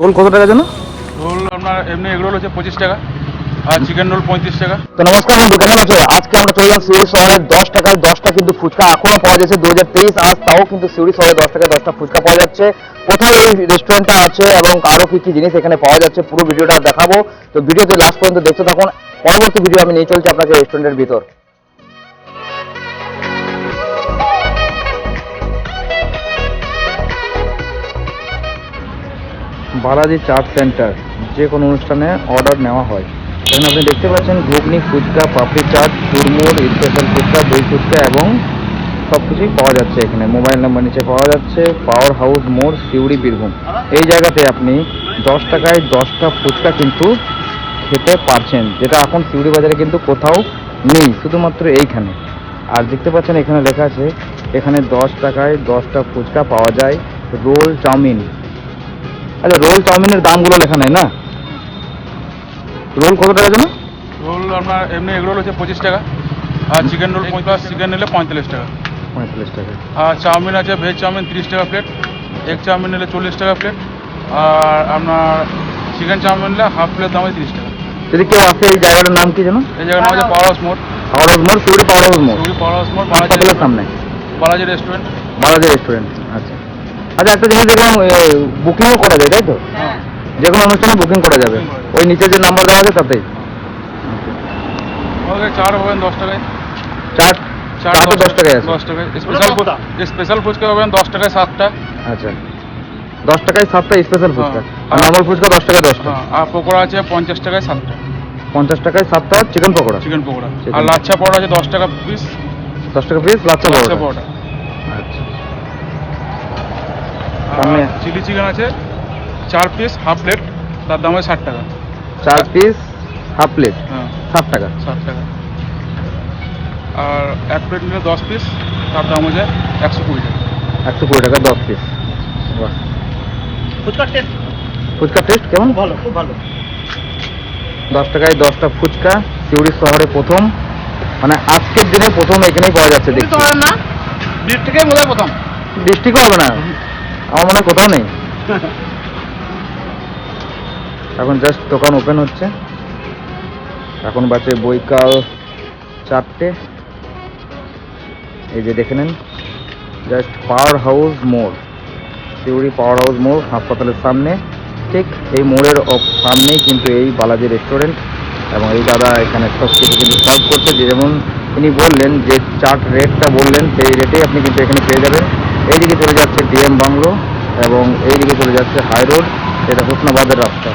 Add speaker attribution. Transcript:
Speaker 1: Role কত টাকা জানো?
Speaker 2: রোল আপনার এমনি এগ রোল হচ্ছে 25 টাকা আর চিকেন রোল 35 টাকা।
Speaker 1: তো নমস্কার বন্ধু, কেমন আছো? আজকে আমরা চলে গেলাম সিউড়ি শহরে 10 টাকায় 10টা কিন্তু ফুচকা এখনো পাওয়া যাচ্ছে 2023 আজ, তাও কিন্তু সিউড়ি শহরে 10 টাকায় 10টা ফুচকা পাওয়া যাচ্ছে। কোথায় এই রেস্টুরেন্টটা আছে এবং আরো কি কি জিনিস এখানে পাওয়া যাচ্ছে পুরো ভিডিওটা দেখাবো। তো ভিডিওতে লাস্ট পর্যন্ত দেখতে থাকুন। পরবর্তী ভিডিও আমি নিয়ে চলছি আপনাকে রেস্টুরেন্টের ভিতর। বালাজি চাট সেন্টার, যে কোনো অনুষ্ঠানে অর্ডার নেওয়া হয়। এখানে আপনি দেখতে পাচ্ছেন ঘুগনি, ফুচকা, পাপড়ি চাট, চুরমুর, স্পেশাল ফুচকা, দই ফুচকা এবং সব কিছুই পাওয়া যাচ্ছে এখানে। মোবাইল নাম্বার নিচে পাওয়া যাচ্ছে। পাওয়ার হাউস মোড়, সিউড়ি, বীরভূম। এই জায়গাতে আপনি 10 টাকায় 10টা ফুচকা কিন্তু খেতে পারছেন, যেটা এখন সিউড়ি বাজারে কিন্তু কোথাও নেই, শুধুমাত্র এইখানে। আর দেখতে পাচ্ছেন এখানে লেখা আছে এখানে 10 টাকায় 10টা ফুচকা পাওয়া যায়। Role, chowmein. আচ্ছা, রোল চাউমিনের দামগুলো লেখা নাই না? রোল কত টাকা জানো?
Speaker 2: রোল আপনার এমনি এগ রোল হচ্ছে 25 টাকা আর চিকেন রোল 50, চিকেন নিলে 45 টাকা।
Speaker 1: 45 টাকা।
Speaker 2: আর চাউমিন আছে ভেজ চাউমিন 30 টাকা প্লেট, এগ চাউমিন নিলে 40 টাকা প্লেট, আর আপনার চিকেন চাউমিন নিলে হাফ প্লেট দাম হয় 30 টাকা।
Speaker 1: যদি কেউ আসে, এই জায়গাটার নাম কি জানো?
Speaker 2: এই জায়গার নাম হচ্ছে পাওয়ার হাউস মোড়।
Speaker 1: পাওয়ার হাউস মোড়, সিউড়ি পাওয়ার হাউস মোড়,
Speaker 2: সিউড়ি পাওয়ার হাউস মোড়,
Speaker 1: হাসপাতালের সামনে
Speaker 2: বালাজি রেস্টুরেন্ট।
Speaker 1: বালাজি রেস্টুরেন্ট। আচ্ছা আচ্ছা, একটা জিনিস দেখলাম বুকিংও করা যায়, তাই তো?
Speaker 2: হ্যাঁ,
Speaker 1: যে কোনো অনুষ্ঠানে বুকিং করা যাবে, ওই নিচে যে নাম্বার দেওয়া আছে তাতেই।
Speaker 2: ওকে চার হবেন 10 টাকায়।
Speaker 1: চাট চাটও 10 টাকায় আছে।
Speaker 2: 10 টাকায় স্পেশাল ফুচকা হবেন 10 টাকায় 7টা।
Speaker 1: আচ্ছা, 10 টাকায় 7টা স্পেশাল ফুচকা,
Speaker 2: হ্যাঁ।
Speaker 1: আর নর্মাল ফুচকা 10 টাকায় 10টা।
Speaker 2: হ্যাঁ, আর পকোড়া আছে 50 টাকায় 7টা।
Speaker 1: 50 টাকায় 7টা chicken pakora.
Speaker 2: Chicken pakora
Speaker 1: Chicken
Speaker 2: আর লাচ্ছা পকোড়া আছে 10 টাকা পিস।
Speaker 1: 10 টাকা পিস লাচ্ছা
Speaker 2: লাচ্ছা
Speaker 1: পকোড়া।
Speaker 2: পকোড়া।
Speaker 1: আচ্ছা,
Speaker 2: আর
Speaker 1: সামনে
Speaker 2: চিলি চিকেন আছে 4 পিস হাফ প্লেট, তার দাম হয় 60 টাকা।
Speaker 1: 4 পিস হাফ প্লেট
Speaker 2: হ্যাঁ,
Speaker 1: 7 টাকা।
Speaker 2: 60 টাকা। আর এক প্লেট নিলে 10 পিস, তার দাম হয়ে যায় 120 টাকা।
Speaker 1: 120 টাকা 10 পিস। বাহ,
Speaker 3: ফুচকার টেস্ট
Speaker 1: ফুচকার টেস্ট কেমন?
Speaker 3: ভালো, খুব ভালো।
Speaker 1: 10 টাকায় 10টা ফুচকা সিউড়ি শহরে প্রথম, মানে আজকের দিনে প্রথম এখানেই পাওয়া যাচ্ছে দেখছি।
Speaker 3: না ডিস্ট্রিক্টের মধ্যে প্রথম।
Speaker 1: ডিস্ট্রিক্টও হবে না, আমার মনে হয় কোথাও নেই। এখন জাস্ট দোকান ওপেন হচ্ছে, এখন বাজে বৈকাল 4টে। এই যে দেখে নেন, জাস্ট পাওয়ার হাউস মোড়, সিউড়ি পাওয়ার হাউস মোড়, হাসপাতালের সামনে। ঠিক এই মোড়ের সামনেই কিন্তু এই বালাজি রেস্টুরেন্ট, এবং এই দাদা এখানে সব কিছু কিন্তু সার্ভ করছে। যেমন তিনি বললেন যে চাট রেটটা বললেন, সেই রেটেই আপনি কিন্তু এখানে পেয়ে যাবেন। এইদিকে চলে যাচ্ছে ডিএম বাংলো এবং এইদিকে চলে যাচ্ছে হাই রোড, এটা হোসনাবাদের রাস্তা।